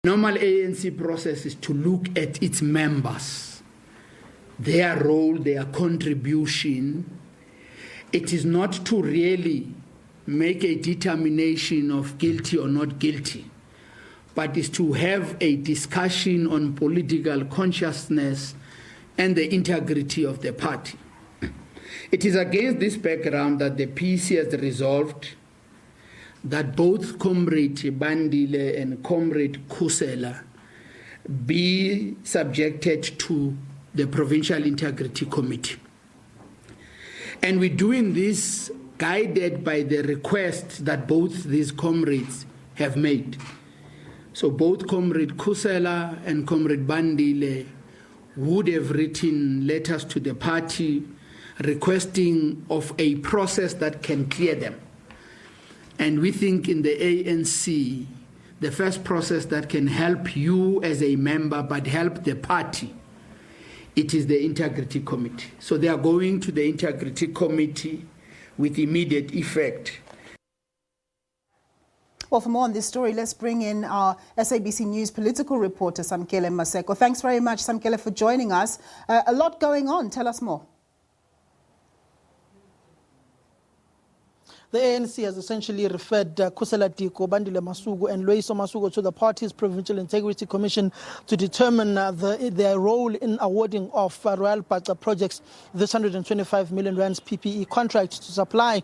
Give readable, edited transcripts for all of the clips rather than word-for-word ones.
Normal ANC process is to look at its members, their role, their contribution. It is not to really make a determination of guilty or not guilty, but is to have a discussion on political consciousness and the integrity of the party. It is against this background that the PEC has resolved that both Comrade Bandile and Comrade Khusela be subjected to the Provincial Integrity Committee. And we're doing this guided by the request that both these comrades have made. So both Comrade Khusela and Comrade Bandile would have written letters to the party requesting of a process that can clear them. And we think in the ANC, the first process that can help you as a member but help the party, it is the Integrity Committee. So they are going to the Integrity Committee with immediate effect. Well, for more on this story, let's bring in our SABC News political reporter, Samkele Maseko. Thanks very much, Samkele, for joining us. A lot going on. Tell us more. The ANC has essentially referred Khusela Diko, Bandile Masuku and Loyiso Masuku to the party's Provincial Integrity Commission to determine their role in awarding of Royal Bata projects this 125 million rands PPE contract to supply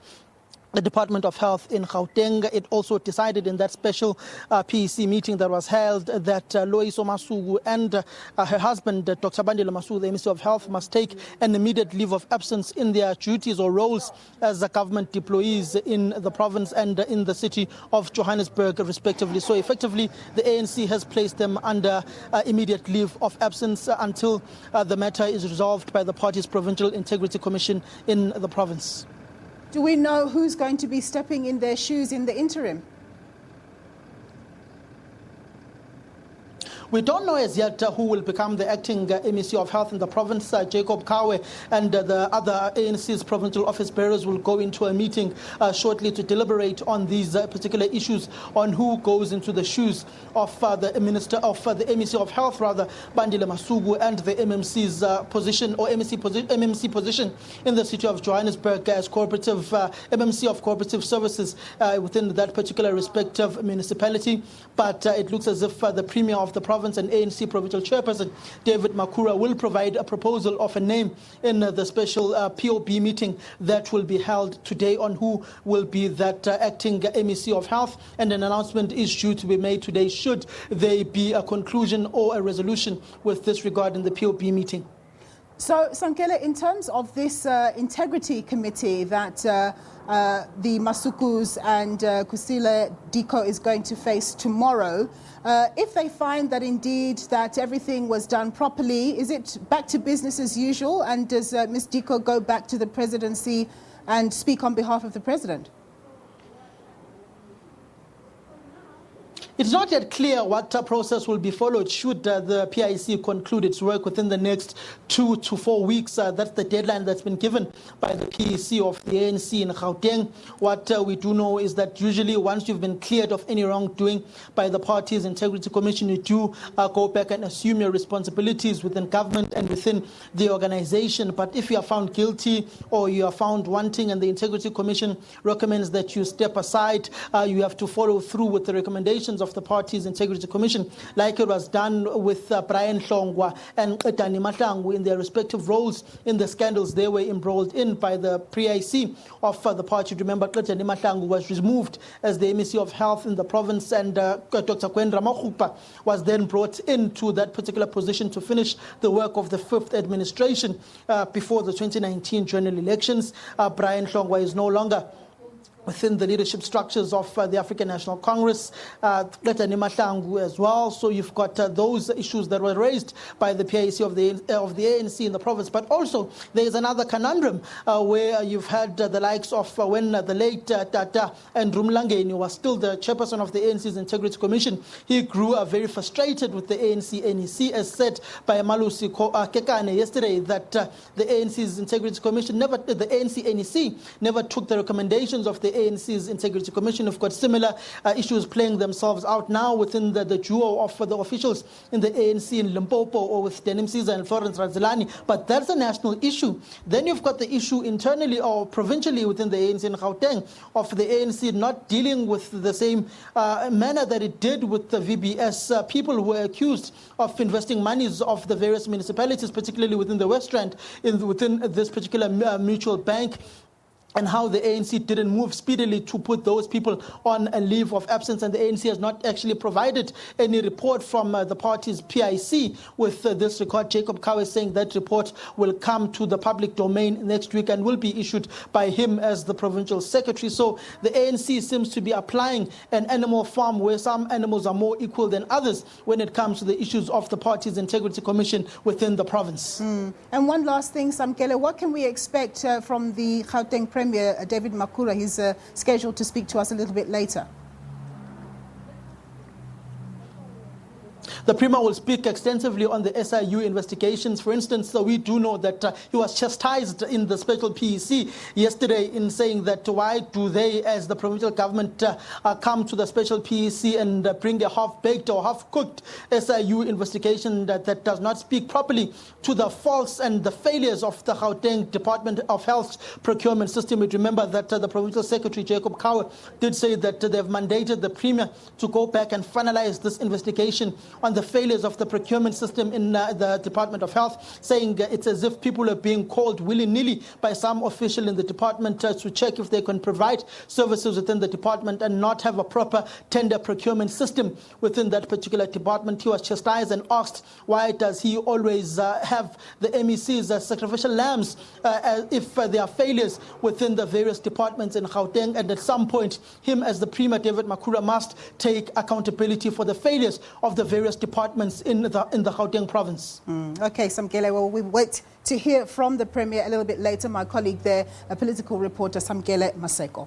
the Department of Health in Gauteng. It also decided in that special PEC meeting that was held that Loyiso Masuku and her husband, Dr. Bandile Masuku, the MEC of Health, must take an immediate leave of absence in their duties or roles as the government deployees in the province and in the city of Johannesburg, respectively. So effectively, the ANC has placed them under immediate leave of absence until the matter is resolved by the party's Provincial Integrity Commission in the province. Do we know who's going to be stepping in their shoes in the interim? We don't know as yet who will become the acting MEC of Health in the province. Jacob Kawe and the other ANC's provincial office bearers will go into a meeting shortly to deliberate on these particular issues, on who goes into the shoes of the Minister of the MEC of Health, rather, Bandile Masuku, and the MMC's position or MMC position in the city of Johannesburg as cooperative MMC of cooperative services within that particular respective municipality. But it looks as if the Premier of the province and ANC Provincial Chairperson David Makura will provide a proposal of a name in the special POB meeting that will be held today on who will be that acting MEC of Health, and an announcement is due to be made today should there be a conclusion or a resolution with this regard in the POB meeting. So, Samkele, in terms of this integrity committee that the Masukus and Khusela Diko is going to face tomorrow, if they find that indeed that everything was done properly, is it back to business as usual? And does Ms. Diko go back to the presidency and speak on behalf of the president? It's not yet clear what process will be followed should the PIC conclude its work within the next 2 to 4 weeks. That's the deadline that's been given by the PEC of the ANC in Gauteng. What we do know is that usually once you've been cleared of any wrongdoing by the party's Integrity Commission, you do go back and assume your responsibilities within government and within the organization. But if you are found guilty or you are found wanting and the Integrity Commission recommends that you step aside, you have to follow through with the recommendations of the party's Integrity Commission, like it was done with Brian Hlongwa and Etani Mahlangu in their respective roles in the scandals they were embroiled in by the PIC of the party. Remember, Etani Mahlangu was removed as the MEC of Health in the province, and Dr. Kwendra Makhupa was then brought into that particular position to finish the work of the fifth administration before the 2019 general elections. Brian Hlongwa is no longer within the leadership structures of the African National Congress, Etani Mahlangu as well. So you've got those issues that were raised by the PIC of the ANC in the province. But also there is another conundrum where you've had the likes of when the late Tata and Rumlangeni was still the chairperson of the ANC's Integrity Commission. He grew very frustrated with the ANC NEC, as said by Malusi Kekane yesterday, that the ANC's Integrity Commission the ANC NEC never took the recommendations of the ANC's Integrity Commission. We've got similar issues playing themselves out now within the duo of the officials in the ANC in Limpopo, or with Denim Caesar and Florence Razilani. But that's a national issue. Then you've got the issue internally or provincially within the ANC in Gauteng of the ANC not dealing with the same manner that it did with the VBS. People who were accused of investing monies of the various municipalities, particularly within the West Rand, within this particular mutual bank, and how the ANC didn't move speedily to put those people on a leave of absence. And the ANC has not actually provided any report from the party's PIC with this record. Jacob Cow is saying that report will come to the public domain next week and will be issued by him as the provincial secretary. So the ANC seems to be applying an animal farm where some animals are more equal than others when it comes to the issues of the party's Integrity Commission within the province. And one last thing, Samkele, what can we expect from the Gauteng Premier, David Makhura? He's scheduled to speak to us a little bit later. The Premier will speak extensively on the SIU investigations. For instance, we do know that he was chastised in the special PEC yesterday in saying that why do they, as the provincial government, come to the special PEC and bring a half-baked or half-cooked SIU investigation that does not speak properly to the faults and the failures of the Gauteng Department of Health's procurement system. We remember that the provincial secretary, Jacob Cow, did say that they've mandated the Premier to go back and finalize this investigation on the failures of the procurement system in the Department of Health, saying it's as if people are being called willy-nilly by some official in the department to check if they can provide services within the department and not have a proper tender procurement system within that particular department. He was chastised and asked why does he always have the MECs as sacrificial lambs if there are failures within the various departments in Gauteng, and at some point him as the Premier, David Makhura, must take accountability for the failures of the various departments in the Gauteng province. Okay, Samkele, well, we wait to hear from the Premier a little bit later. My colleague there, a political reporter, Samkele Maseko.